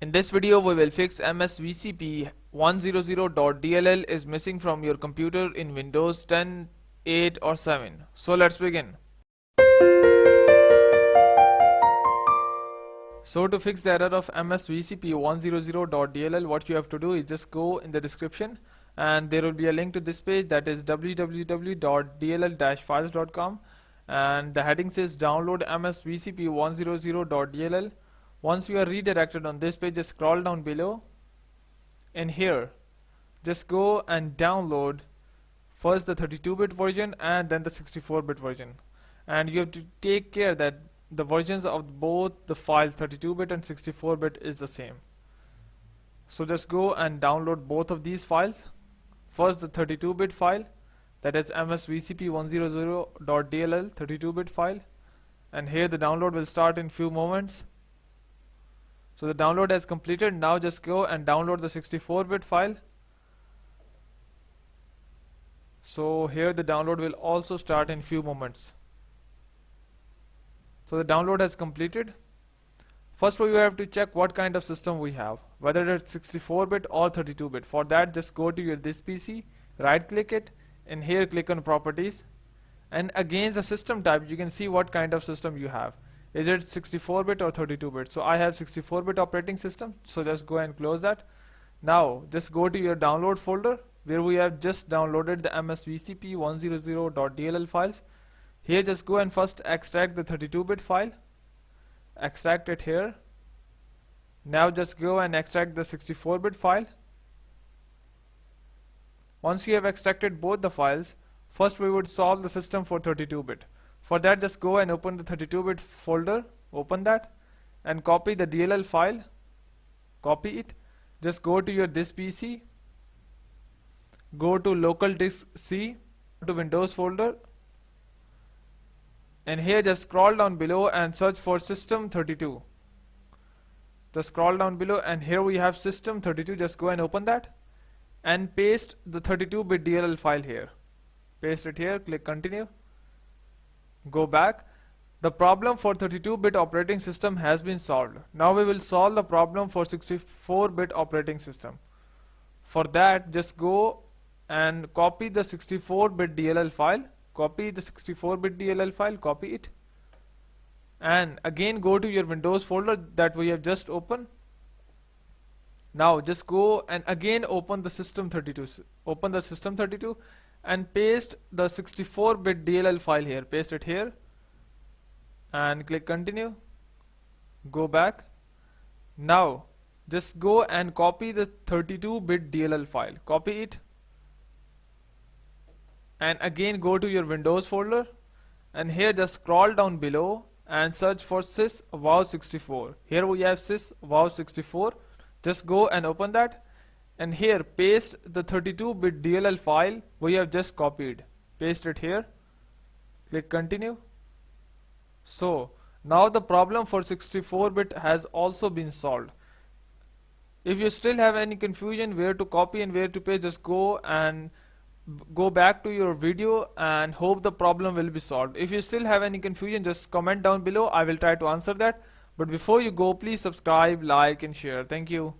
In this video we will fix msvcp100.dll is missing from your computer in Windows 10, 8 or 7. So let's begin. So to fix the error of msvcp100.dll, what you have to do is just go in the description and there will be a link to this page, that is www.dll-files.com, and the heading says download msvcp100.dll. Once you are redirected on this page, just scroll down below and here just go and download first the 32-bit version and then the 64-bit version, and you have to take care that the versions of both the files 32-bit and 64-bit is the same. So just go and download both of these files. First the 32-bit file, that is msvcp100.dll 32-bit file, and here the download will start in few moments. So the download has completed. Now just go and download the 64-bit file. So here the download will also start in few moments. So the download has completed. First we have to check what kind of system we have, whether it's 64-bit or 32-bit. For that, just go to this PC, right click it, and here click on properties, and against the system type you can see what kind of system you have. Is it 64-bit or 32-bit? So I have 64-bit operating system, so just go and close that. Now just go to your download folder where we have just downloaded the msvcp100.dll files. Here just go and first extract the 32-bit file, extract it here. Now just go and extract the 64-bit file. Once we have extracted both the files, first we would solve the system for 32-bit. For that, just go and open the 32-bit folder, open that and copy the DLL file, copy it. Just go to this PC, go to local disk C, go to Windows folder, and here just scroll down below and search for system32. Just scroll down below and here we have system32. Just go and open that and paste the 32-bit DLL file here. Paste it here, click continue. Go back. The problem for 32-bit operating system has been solved. Now we will solve the problem for 64-bit operating system. For that, just go and copy the 64-bit DLL file. Copy the 64-bit DLL file, copy it, and again go to your Windows folder that we have just opened. Now just go and again open the system32. Open the system32 and paste the 64-bit DLL file here. Paste it here and click continue. Go back. Now just go and copy the 32-bit DLL file. Copy it and again go to your Windows folder and here just scroll down below and search for syswow64. Here we have syswow64. Just go and open that and here paste the 32-bit DLL file we have just copied. Paste it here. Click continue. So now the problem for 64-bit has also been solved. If you still have any confusion where to copy and where to paste, just go back to your video and hope the problem will be solved. If you still have any confusion, just comment down below. I will try to answer that. But before you go, please subscribe, like and share. Thank you.